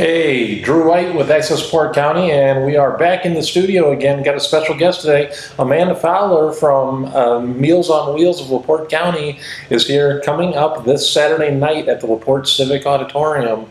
Hey, Drew White with Access LaPorte County, and we are back in the studio again. Got a special guest today. Amanda Fowler from Meals on Wheels of LaPorte County is here, coming up this Saturday night at the LaPorte Civic Auditorium.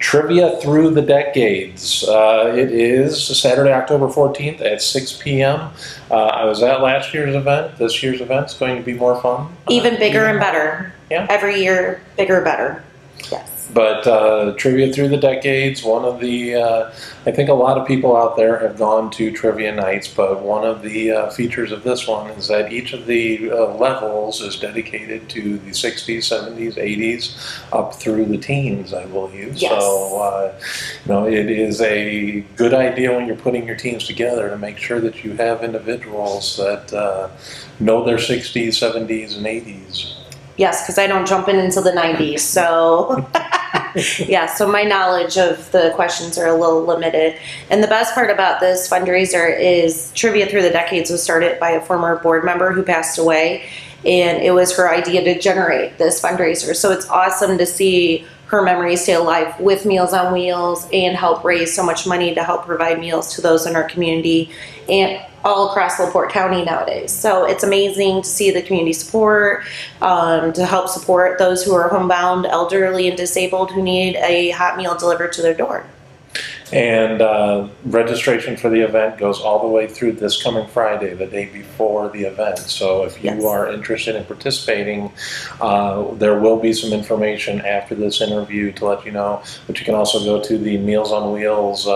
Trivia Through the Decades. It is Saturday, October 14th at 6 p.m. I was at last year's event. This year's event is going to be more fun. Even bigger and better. Yeah. Every year, bigger, better. Yes. But Trivia Through the Decades, one of the, I think a lot of people out there have gone to trivia nights, but one of the features of this one is that each of the levels is dedicated to the 60s, 70s, 80s, up through the teens, I believe. Yes. So, it is a good idea when you're putting your teams together to make sure that you have individuals that know their 60s, 70s, and 80s. Yes, because I don't jump in until the 90s, so yeah, so my knowledge of the questions are a little limited. And the best part about this fundraiser is Trivia Through the Decades was started by a former board member who passed away, and it was her idea to generate this fundraiser. So it's awesome to see her memory stay alive with Meals on Wheels and help raise so much money to help provide meals to those in our community and all across LaPorte County nowadays. So it's amazing to see the community support, to help support those who are homebound, elderly, and disabled who need a hot meal delivered to their door. And registration for the event goes all the way through this coming Friday, the day before the event. So if you are interested in participating, there will be some information after this interview to let you know. But you can also go to the Meals on Wheels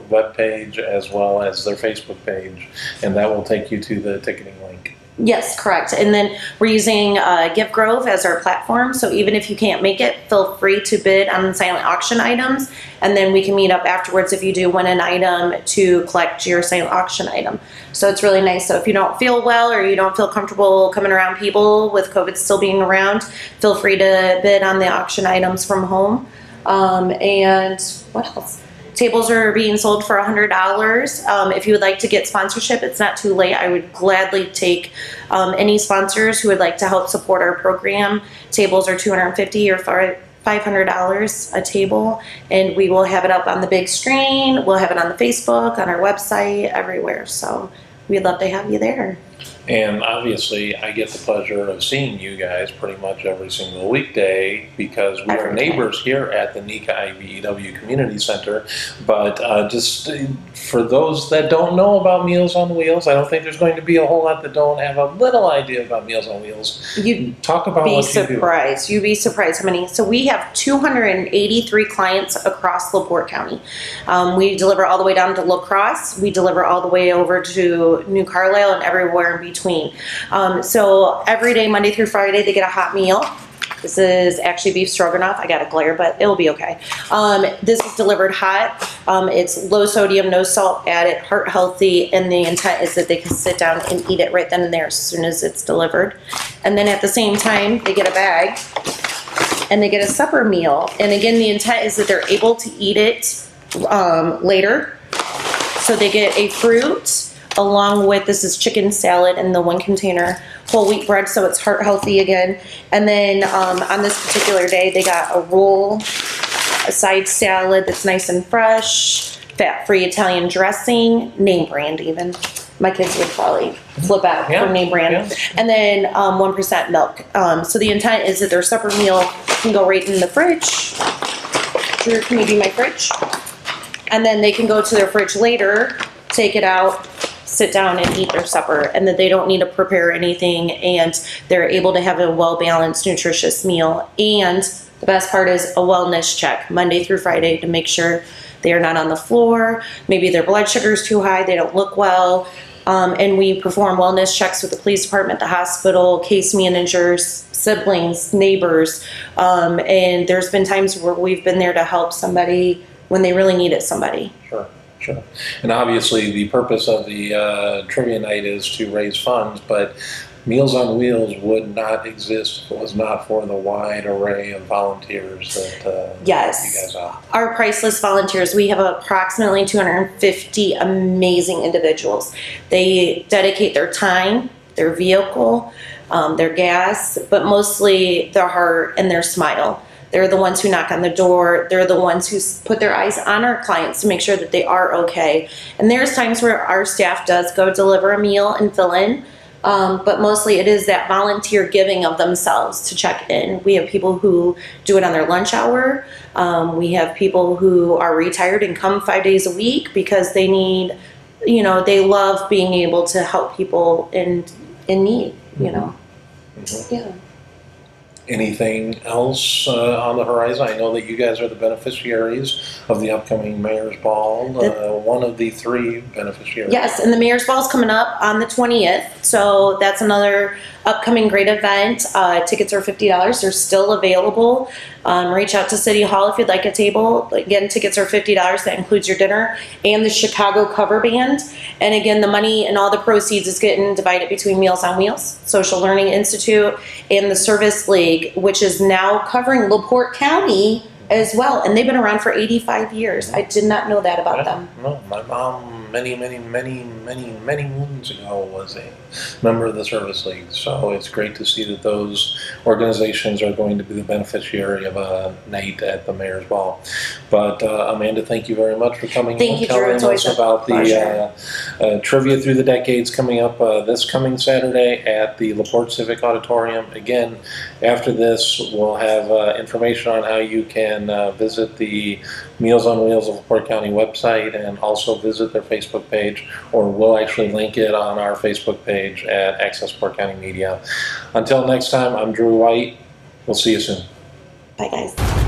webpage as well as their Facebook page, and that will take you to the ticketing link. Yes, correct. And then we're using Gift Grove as our platform. So even if you can't make it, feel free to bid on silent auction items. And then we can meet up afterwards if you do win an item to collect your silent auction item. So it's really nice. So if you don't feel well or you don't feel comfortable coming around people with COVID still being around, feel free to bid on the auction items from home. And what else? Tables are being sold for $100. If you would like to get sponsorship, it's not too late. I would gladly take any sponsors who would like to help support our program. Tables are $250 or $500 a table, and we will have it up on the big screen. We'll have it on the Facebook, on our website, everywhere. So we'd love to have you there. And obviously, I get the pleasure of seeing you guys pretty much every single weekday because we are neighbors here at the NECA IBEW Community Center. But just for those that don't know about Meals on Wheels, I don't think there's going to be a whole lot that don't have a little idea about Meals on Wheels. You'd talk about what you do. You'd be surprised how many. So we have 283 clients across LaPorte County. We deliver all the way down to La Crosse. We deliver all the way over to New Carlisle and everywhere in between. So every day, Monday through Friday, they get a hot meal. This is actually beef stroganoff. I got a glare, but it'll be okay. This is delivered hot. It's low sodium, no salt added, heart healthy, and the intent is that they can sit down and eat it right then and there as soon as it's delivered. And then at the same time, they get a bag and they get a supper meal. And again, the intent is that they're able to eat it later. So they get a fruit along with, this is chicken salad in the one container, whole wheat bread, so it's heart healthy again. And then on this particular day, they got a roll, a side salad that's nice and fresh, fat-free Italian dressing, name brand even. My kids would probably flip out for name brand. Yeah. And then 1% milk. So the intent is that their supper meal can go right in the fridge. Drew, can you be my fridge? And then they can go to their fridge later, take it out, sit down and eat their supper, and that they don't need to prepare anything, and they're able to have a well-balanced, nutritious meal. And the best part is a wellness check Monday through Friday to make sure they are not on the floor, maybe their blood sugar is too high, they don't look well. And we perform wellness checks with the police department, the hospital, case managers, siblings, neighbors, and there's been times where we've been there to help somebody when they really needed somebody. Sure. Sure. And obviously the purpose of the trivia night is to raise funds, but Meals on Wheels would not exist if it was not for the wide array of volunteers that you guys have. Our priceless volunteers, we have approximately 250 amazing individuals. They dedicate their time, their vehicle, their gas, but mostly their heart and their smile. They're the ones who knock on the door. They're the ones who put their eyes on our clients to make sure that they are okay. And there's times where our staff does go deliver a meal and fill in, but mostly it is that volunteer giving of themselves to check in. We have people who do it on their lunch hour. We have people who are retired and come 5 days a week because they need, you know, they love being able to help people in need, you know. Mm-hmm. Yeah. Anything else on the horizon? I know that you guys are the beneficiaries of the upcoming Mayor's Ball, one of the 3 beneficiaries. Yes, and the Mayor's Ball is coming up on the 20th, so that's another upcoming great event. Tickets are $50. They're still available. Reach out to City Hall if you'd like a table. Again, tickets are $50. That includes your dinner and the Chicago cover band. And again, the money and all the proceeds is getting divided between Meals on Wheels, Social Learning Institute, and the Service League, which is now covering LaPorte County as well. And they've been around for 85 years. I did not know that about them. No, my mom many moons ago was a member of the Service League. So it's great to see that those organizations are going to be the beneficiary of a night at the Mayor's Ball. But Amanda, thank you very much for coming in, telling us about the trivia through the decades coming up this coming Saturday at the LaPorte Civic Auditorium. Again, after this, we'll have information on how you can visit the Meals on Wheels of LaPorte County website and also visit their Facebook page, or we'll actually link it on our Facebook page at Access LaPorte County Media. Until next time, I'm Drew White. We'll see you soon. Bye, guys.